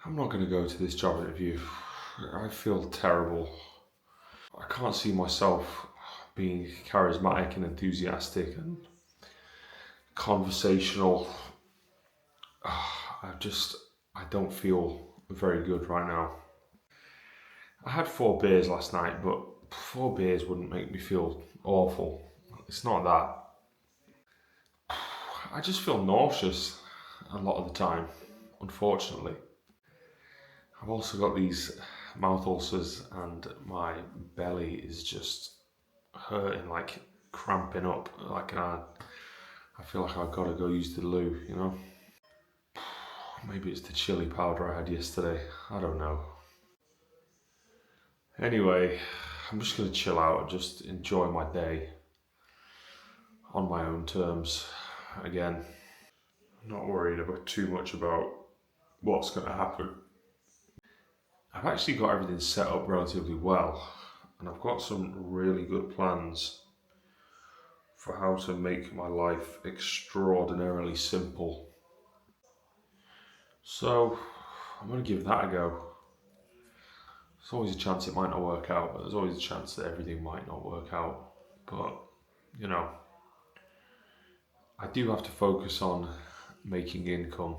I'm not going to go to this job interview. I feel terrible. I can't see myself being charismatic and enthusiastic and conversational. I don't feel very good right now. I had 4 beers last night, but 4 beers wouldn't make me feel awful. It's not that. I just feel nauseous a lot of the time, unfortunately. I've also got these mouth ulcers and my belly is just hurting, like cramping up. I feel like I've got to go use the loo, you know? Maybe it's the chili powder I had yesterday. I don't know. Anyway, I'm just going to chill out and just enjoy my day on my own terms again. I'm not worried about too much about what's going to happen. I've actually got everything set up relatively well, and I've got some really good plans for how to make my life extraordinarily simple. So I'm going to give that a go. There's always a chance it might not work out, but there's always a chance that everything might not work out. But, you know, I do have to focus on making income.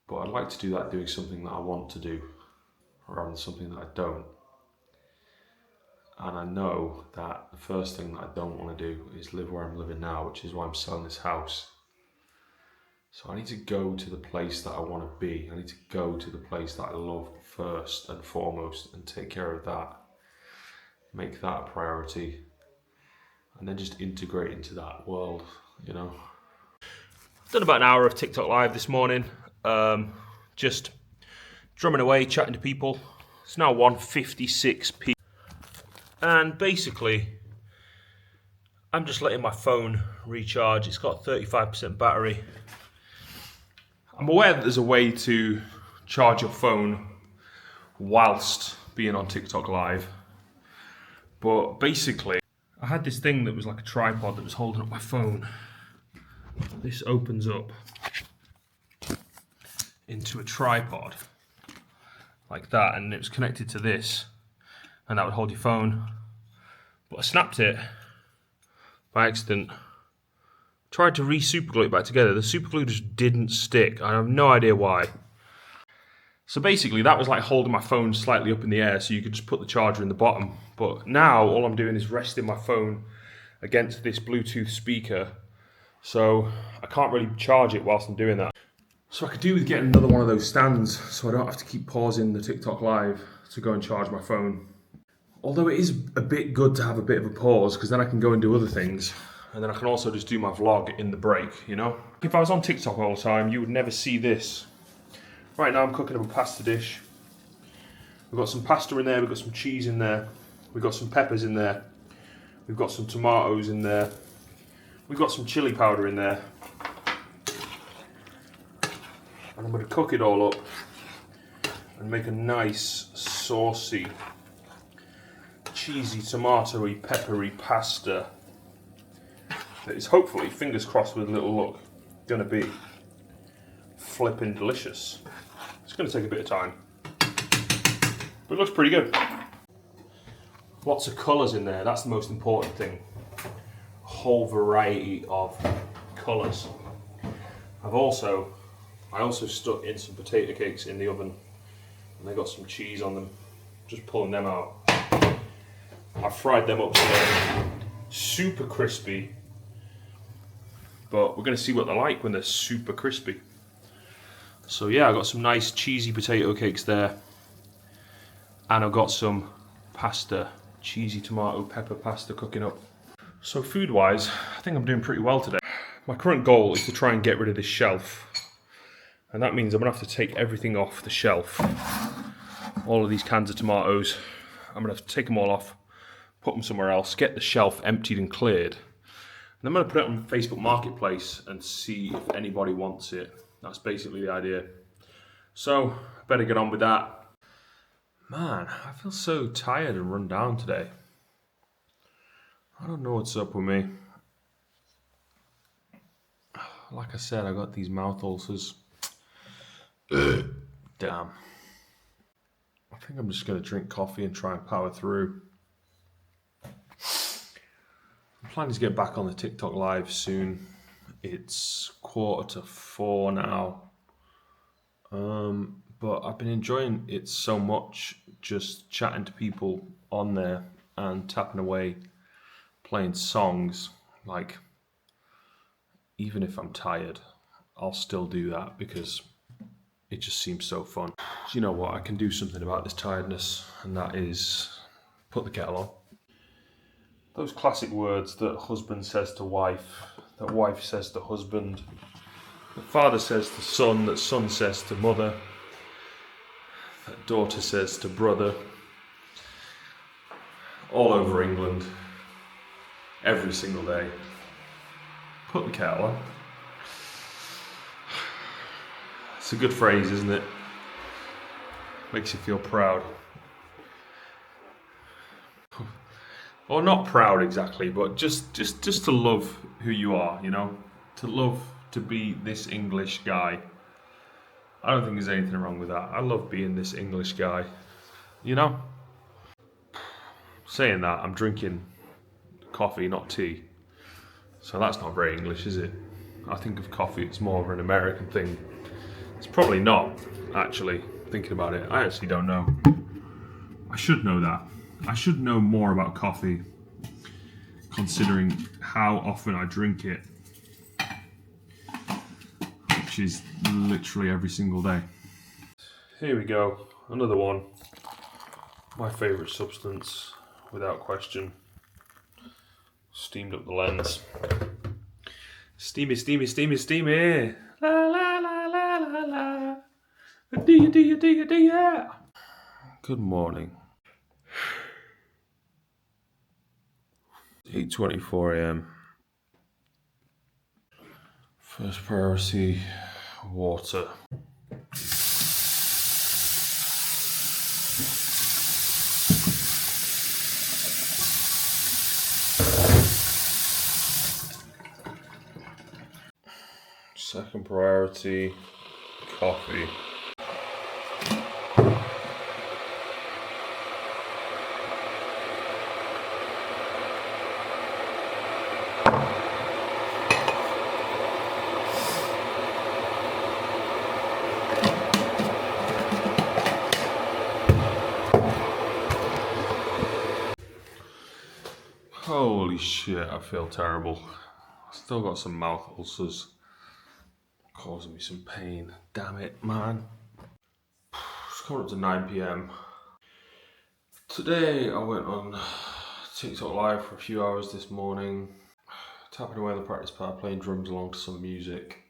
But I'd like to do that doing something that I want to do, rather than something that I don't. And I know that the first thing that I don't want to do is live where I'm living now, which is why I'm selling this house. So I need to go to the place that I want to be. I need to go to the place that I love first and foremost and take care of that. Make that a priority. And then just integrate into that world, you know. Done about an hour of TikTok live this morning. Just drumming away, chatting to people. It's now 1:56 p.m. And basically, I'm just letting my phone recharge. It's got 35% battery. I'm aware that there's a way to charge your phone whilst being on TikTok live. But basically, I had this thing that was like a tripod that was holding up my phone. This opens up into a tripod like that, and it was connected to this, and that would hold your phone. But I snapped it by accident. Tried to re-superglue it back together. The superglue just didn't stick. I have no idea why. So basically that was like holding my phone slightly up in the air so you could just put the charger in the bottom. But now all I'm doing is resting my phone against this Bluetooth speaker, so I can't really charge it whilst I'm doing that. So I could do with getting another one of those stands so I don't have to keep pausing the TikTok live to go and charge my phone. Although it is a bit good to have a bit of a pause, because then I can go and do other things. And then I can also just do my vlog in the break, you know? If I was on TikTok all the time, you would never see this. Right now I'm cooking up a pasta dish. We've got some pasta in there, we've got some cheese in there, we've got some peppers in there, we've got some tomatoes in there, we've got some chili powder in there. And I'm going to cook it all up and make a nice, saucy, cheesy, tomatoey, peppery pasta that is hopefully, fingers crossed with a little luck, going to be flipping delicious. It's going to take a bit of time, but it looks pretty good. Lots of colours in there, that's the most important thing. A whole variety of colours. I also stuck in some potato cakes in the oven, and they got some cheese on them. Just pulling them out. I fried them up so they're super crispy, but we're going to see what they're like when they're super crispy. So yeah, I got some nice cheesy potato cakes there, and I've got some pasta, cheesy tomato pepper pasta cooking up. So food wise, I think I'm doing pretty well today. My current goal is to try and get rid of this shelf. And that means I'm going to have to take everything off the shelf. All of these cans of tomatoes, I'm going to have to take them all off, put them somewhere else, get the shelf emptied and cleared. And I'm going to put it on Facebook Marketplace and see if anybody wants it. That's basically the idea. So, I better get on with that. Man, I feel so tired and run down today. I don't know what's up with me. Like I said, I got these mouth ulcers. Damn. I think I'm just going to drink coffee and try and power through. I'm planning to get back on the TikTok live soon. It's 3:45 now. But I've been enjoying it so much, just chatting to people on there and tapping away, playing songs. Like, even if I'm tired, I'll still do that because it just seems so fun. Do you know what? I can do something about this tiredness, and that is put the kettle on. Those classic words that husband says to wife, that wife says to husband, that father says to son, that son says to mother, that daughter says to brother, All over England, every single day. Put the kettle on. It's a good phrase, isn't it? Makes you feel proud. Or not proud exactly, but just to love who you are, you know? To love to be this English guy. I don't think there's anything wrong with that. I love being this English guy. You know? Saying that, I'm drinking coffee, not tea. So that's not very English, is it? I think of coffee as more of an American thing. It's probably not, actually, thinking about it. I actually don't know. I should know that. I should know more about coffee, considering how often I drink it, which is literally every single day. here we go, another one. My favourite substance, without question. Steamed up the lens. Steamy, steamy, steamy, steamy. La la la la la la. Do ya. Good morning. 8:24 a.m. First priority, water. Second priority, coffee. Holy shit, I feel terrible. I still got some mouth ulcers causing me some pain. Damn it, man. It's coming up to 9 p.m. Today I went on TikTok live for a few hours this morning, tapping away on the practice pad, playing drums along to some music.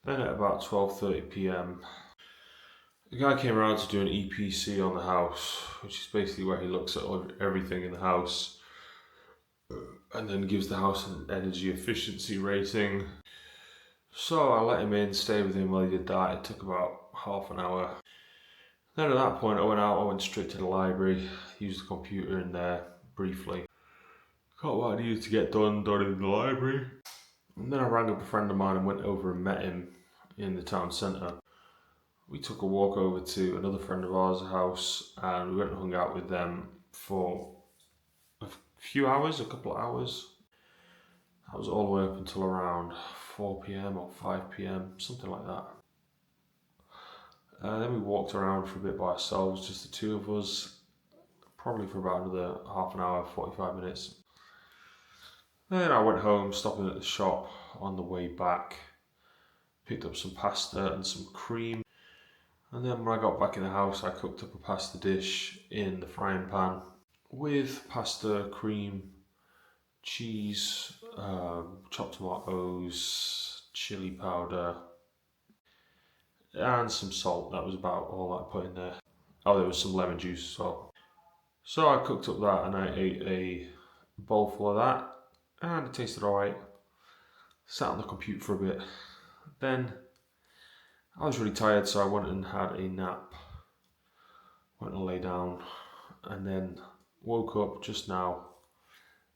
Then at about 12:30 p.m, the guy came around to do an EPC on the house, which is basically where he looks at everything in the house and then gives the house an energy efficiency rating. So I let him in, stayed with him while he did that. It took about half an hour. Then at that point I went straight to the library, used the computer in there briefly. Got what I needed to get done in the library. And then I rang up a friend of mine and went over and met him in the town centre. We took a walk over to another friend of ours' house and we went and hung out with them for a few hours, a couple of hours. That was all the way up until around 4 p.m. or 5 p.m, something like that. Then we walked around for a bit by ourselves, just the two of us, probably for about another half an hour, 45 minutes. Then I went home, stopping at the shop on the way back, picked up some pasta and some cream. And then when I got back in the house, I cooked up a pasta dish in the frying pan with pasta, cream, cheese, chopped tomatoes, chili powder, and some salt. That was about all I put in there. Oh, there was some lemon juice as well. So I cooked up that and I ate a bowl full of that, and it tasted alright. Sat on the computer for a bit. Then I was really tired, so I went and had a nap. Went and lay down, and then woke up just now,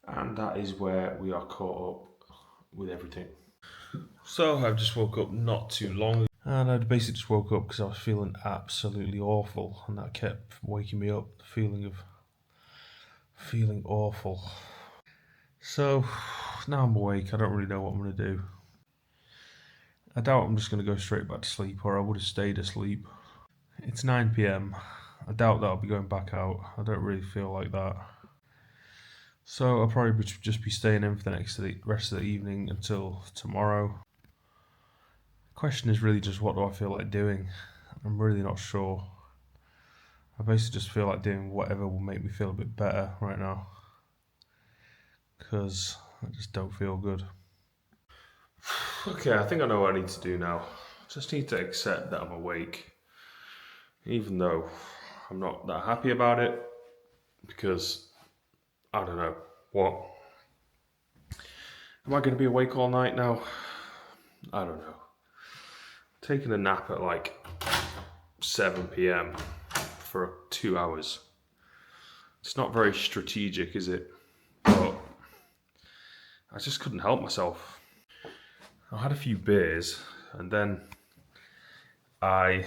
and that is where we are caught up with everything. So I've just woke up not too long, And I basically just woke up because I was feeling absolutely awful, and that kept waking me up, the feeling of feeling awful. So now I'm awake, I don't really know what I'm going to do. I doubt I'm just going to go straight back to sleep, or I would have stayed asleep. It's 9 pm. I doubt that I'll be going back out. I don't really feel like that. So I'll probably just be staying in for the rest of the evening until tomorrow. The question is really just, what do I feel like doing? I'm really not sure. I basically just feel like doing whatever will make me feel a bit better right now, because I just don't feel good. Okay, I think I know what I need to do now. Just need to accept that I'm awake, even though I'm not that happy about it, because I don't know what. Am I going to be awake all night now? I don't know. Taking a nap at like 7 p.m. for 2 hours. It's not very strategic, is it? But I just couldn't help myself. I had a few beers and then I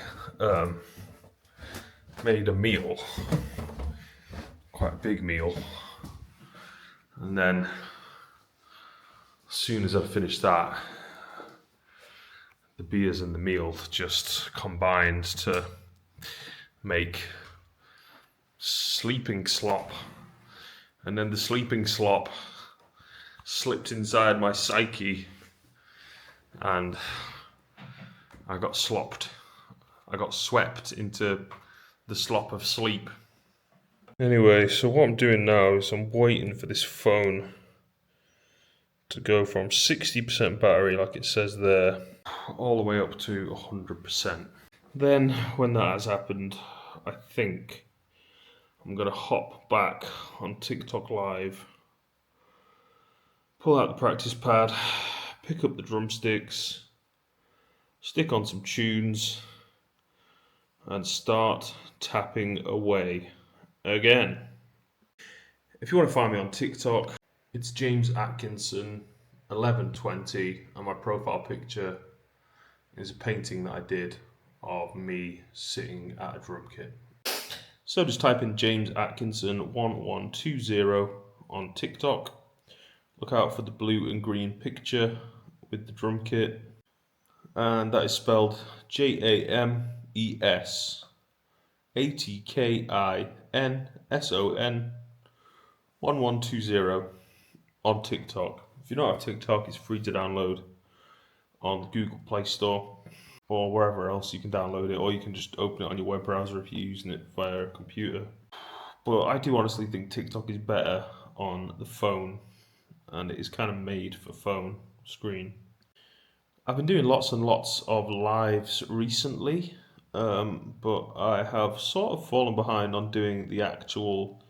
made a meal, quite a big meal. And then as soon as I finished that, the beers and the meal just combined to make sleeping slop. And then the sleeping slop slipped inside my psyche and I got slopped. I got swept into the slop of sleep. Anyway, so what I'm doing now is I'm waiting for this phone to go from 60% battery, like it says there, all the way up to 100%. Then, when that has happened, I think I'm going to hop back on TikTok Live, pull out the practice pad, pick up the drumsticks, stick on some tunes, and start tapping away again. If you want to find me on TikTok, it's James Atkinson 1120, and my profile picture is a painting that I did of me sitting at a drum kit. So just type in James Atkinson 1120 on TikTok. Look out for the blue and green picture with the drum kit, and that is spelled JamesAtkinson 1120 on TikTok. If you don't have TikTok, it's free to download on the Google Play Store or wherever else you can download it, or you can just open it on your web browser if you're using it via a computer. But I do honestly think TikTok is better on the phone, and it is kind of made for phone screen. I've been doing lots and lots of lives recently, but I have sort of fallen behind on doing the actual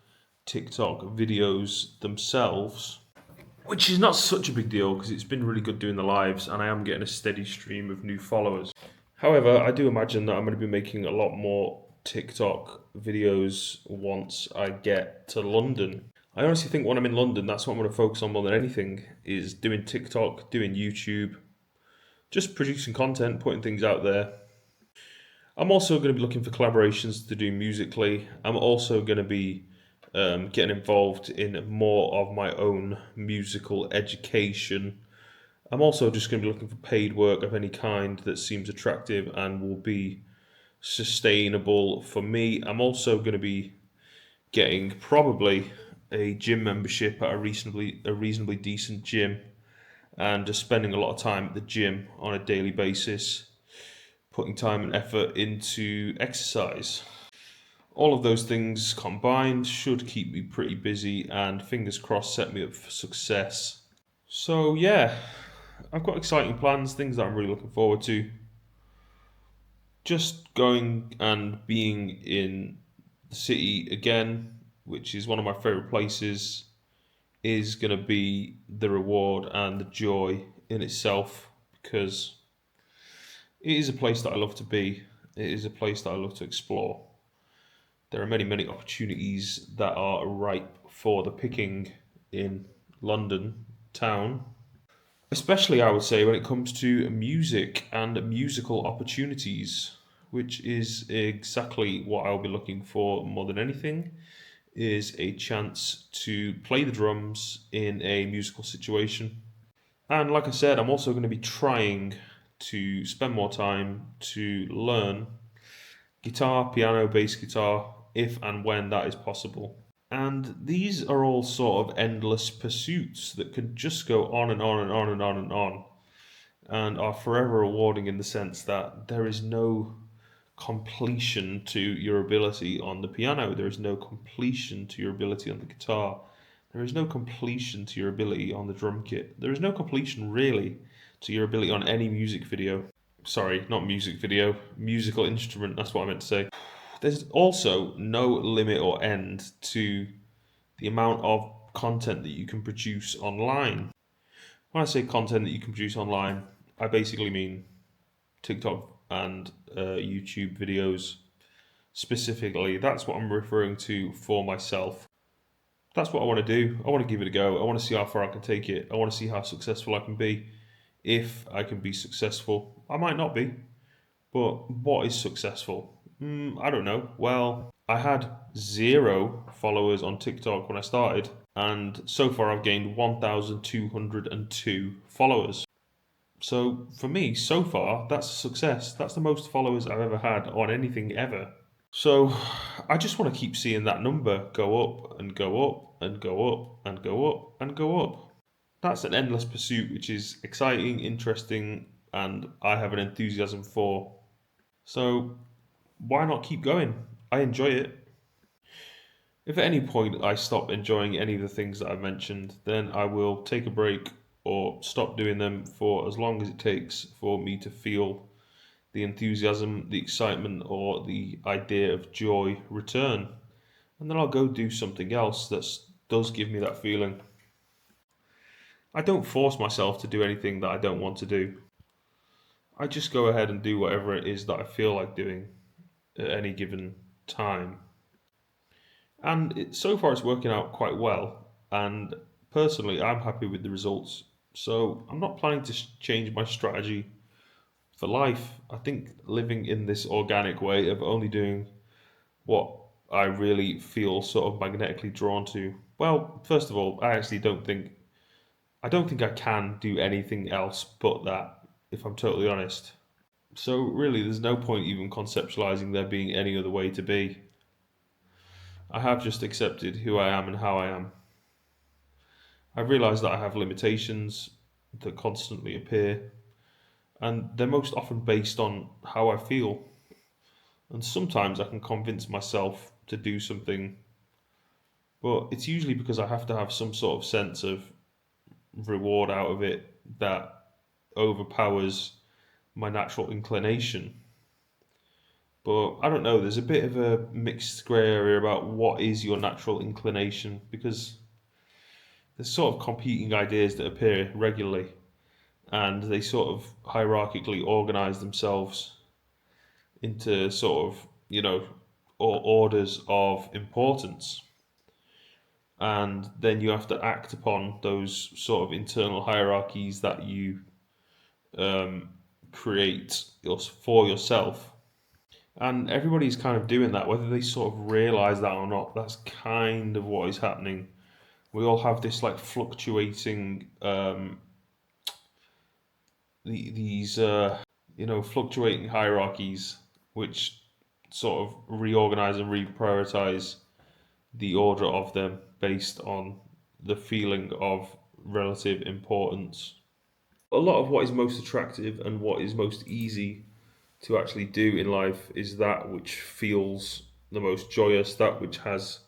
TikTok videos themselves, which is not such a big deal because it's been really good doing the lives and I am getting a steady stream of new followers. However, I do imagine that I'm going to be making a lot more TikTok videos once I get to London. I honestly think when I'm in London, that's what I'm going to focus on more than anything, is doing TikTok, doing YouTube, just producing content, putting things out there. I'm also going to be looking for collaborations to do musically. I'm also going to be getting involved in more of my own musical education. I'm also just going to be looking for paid work of any kind that seems attractive and will be sustainable for me. I'm also going to be getting probably a gym membership at a reasonably decent gym, and just spending a lot of time at the gym on a daily basis, putting time and effort into exercise. All of those things combined should keep me pretty busy and fingers crossed set me up for success. So yeah, I've got exciting plans, things that I'm really looking forward to. Just going and being in the city again, which is one of my favourite places, is going to be the reward and the joy in itself, because it is a place that I love to be. It is a place that I love to explore. There are many, many opportunities that are ripe for the picking in London town. especially I would say when it comes to music and musical opportunities, which is exactly what I'll be looking for more than anything, is a chance to play the drums in a musical situation. And like I said, I'm also going to be trying to spend more time to learn guitar, piano, bass guitar, if and when that is possible. And these are all sort of endless pursuits that can just go on and on and on and on and on, and are forever rewarding in the sense that there is no completion to your ability on the piano, there is no completion to your ability on the guitar, there is no completion to your ability on the drum kit, there is no completion really to your ability on any music video. Sorry, not music video, musical instrument, that's what I meant to say. There's also no limit or end to the amount of content that you can produce online. When I say content that you can produce online, I basically mean TikTok and YouTube videos specifically. That's what I'm referring to for myself. That's what I want to do. I want to give it a go. I want to see how far I can take it. I want to see how successful I can be. If I can be successful, I might not be. But what is successful? I don't know. Well, I had 0 followers on TikTok when I started, and so far I've gained 1,202 followers. So for me, so far, that's a success. That's the most followers I've ever had on anything ever. So I just want to keep seeing that number go up and go up and go up and go up and go up. That's an endless pursuit, which is exciting, interesting, and I have an enthusiasm for. So why not keep going? I enjoy it. If at any point I stop enjoying any of the things that I've mentioned, then I will take a break or stop doing them for as long as it takes for me to feel the enthusiasm, the excitement, or the idea of joy return. And then I'll go do something else that does give me that feeling. I don't force myself to do anything that I don't want to do. I just go ahead and do whatever it is that I feel like doing at any given time. And so far, it's working out quite well. And personally, I'm happy with the results. So I'm not planning to change my strategy for life. I think living in this organic way of only doing what I really feel sort of magnetically drawn to. Well, first of all, I don't think I can do anything else but that, if I'm totally honest. So really there's no point even conceptualizing there being any other way to be. I have just accepted who I am and how I am. I've realized that I have limitations that constantly appear, and they're most often based on how I feel. And sometimes I can convince myself to do something, but it's usually because I have to have some sort of sense of reward out of it that overpowers my natural inclination. But I don't know, there's a bit of a mixed grey area about what is your natural inclination because there's sort of competing ideas that appear regularly and they sort of hierarchically organize themselves into sort of, orders of importance. And then you have to act upon those sort of internal hierarchies that you um, create for yourself. And everybody's kind of doing that, whether they sort of realize that or not. That's kind of what is happening. We all have this like fluctuating, these fluctuating hierarchies, which sort of reorganize and reprioritize the order of them based on the feeling of relative importance. A lot of what is most attractive and what is most easy to actually do in life is that which feels the most joyous, that which has,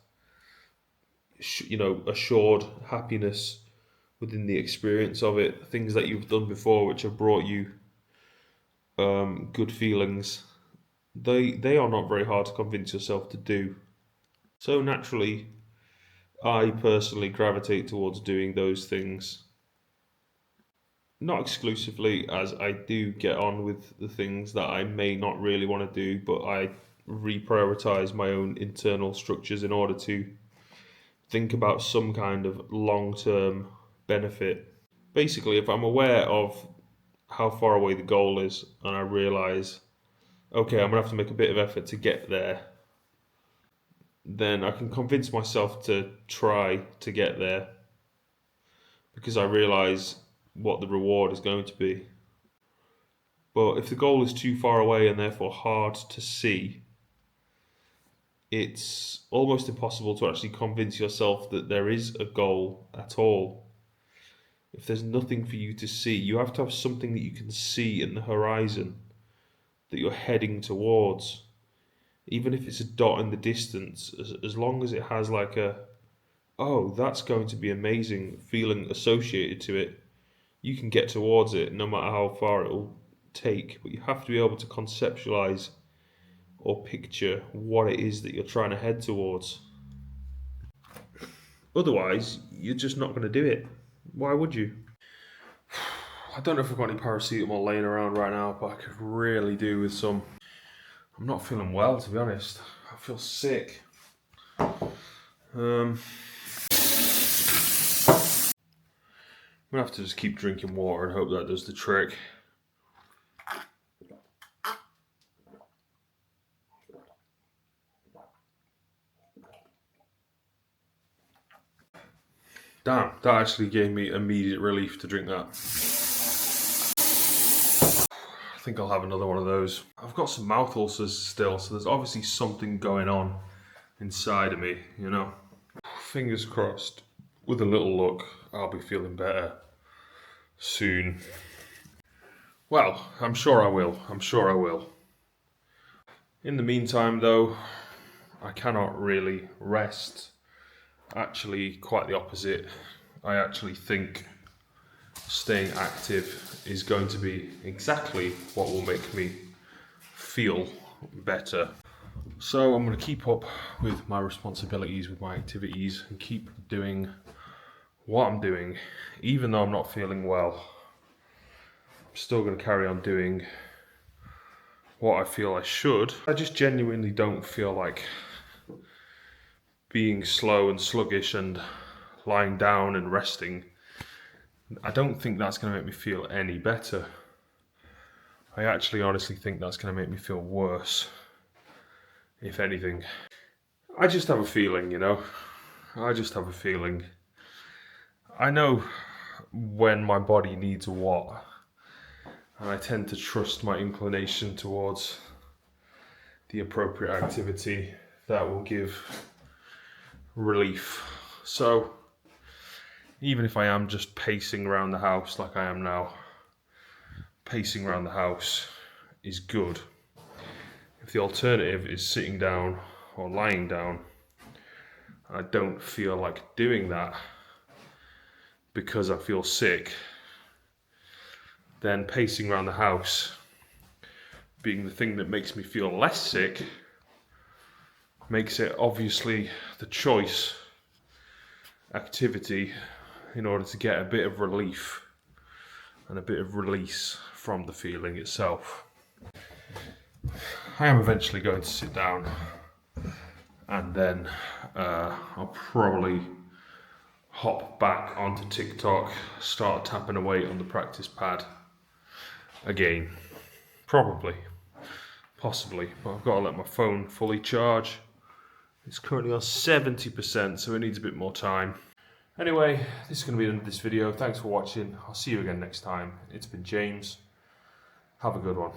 assured happiness within the experience of it, things that you've done before which have brought you good feelings. They are not very hard to convince yourself to do. So naturally, I personally gravitate towards doing those things. Not exclusively, as I do get on with the things that I may not really want to do, but I reprioritize my own internal structures in order to think about some kind of long term benefit. Basically, if I'm aware of how far away the goal is and I realise, okay, I'm going to have to make a bit of effort to get there, then I can convince myself to try to get there because I realise what the reward is going to be. But if the goal is too far away and therefore hard to see, it's almost impossible to actually convince yourself that there is a goal at all. If there's nothing for you to see, you have to have something that you can see in the horizon that you're heading towards. Even if it's a dot in the distance, as long as it has like a, oh, that's going to be amazing feeling associated to it, you can get towards it no matter how far it will take. But you have to be able to conceptualize or picture what it is that you're trying to head towards. Otherwise, you're just not going to do it. Why would you? I don't know if I've got any paracetamol laying around right now, but I could really do with some. I'm not feeling well, to be honest. I feel sick. I'm gonna have to just keep drinking water and hope that does the trick. Damn, that actually gave me immediate relief to drink that. I think I'll have another one of those. I've got some mouth ulcers still, so there's obviously something going on inside of me, you know. Fingers crossed, with a little luck, I'll be feeling better soon. Well, I'm sure I will. I'm sure I will. In the meantime, though, I cannot really rest. Actually, quite the opposite. I actually think staying active is going to be exactly what will make me feel better. So I'm going to keep up with my responsibilities, with my activities, and keep doing what I'm doing, even though I'm not feeling well. I'm still going to carry on doing what I feel I should. I just genuinely don't feel like being slow and sluggish and lying down and resting. I don't think that's going to make me feel any better. I actually honestly think that's going to make me feel worse, if anything. I just have a feeling, you know. I just have a feeling. I know when my body needs what, and I tend to trust my inclination towards the appropriate activity that will give relief. So, even if I am just pacing around the house like I am now, pacing around the house is good. If the alternative is sitting down or lying down, I don't feel like doing that because I feel sick, then pacing around the house being the thing that makes me feel less sick makes it obviously the choice activity in order to get a bit of relief and a bit of release from the feeling itself. I am eventually going to sit down and then I'll probably hop back onto TikTok, start tapping away on the practice pad again. Probably, possibly, but I've got to let my phone fully charge. It's currently on 70%, so it needs a bit more time. Anyway, this is going to be the end of this video. Thanks for watching. I'll see you again next time. It's been James. Have a good one.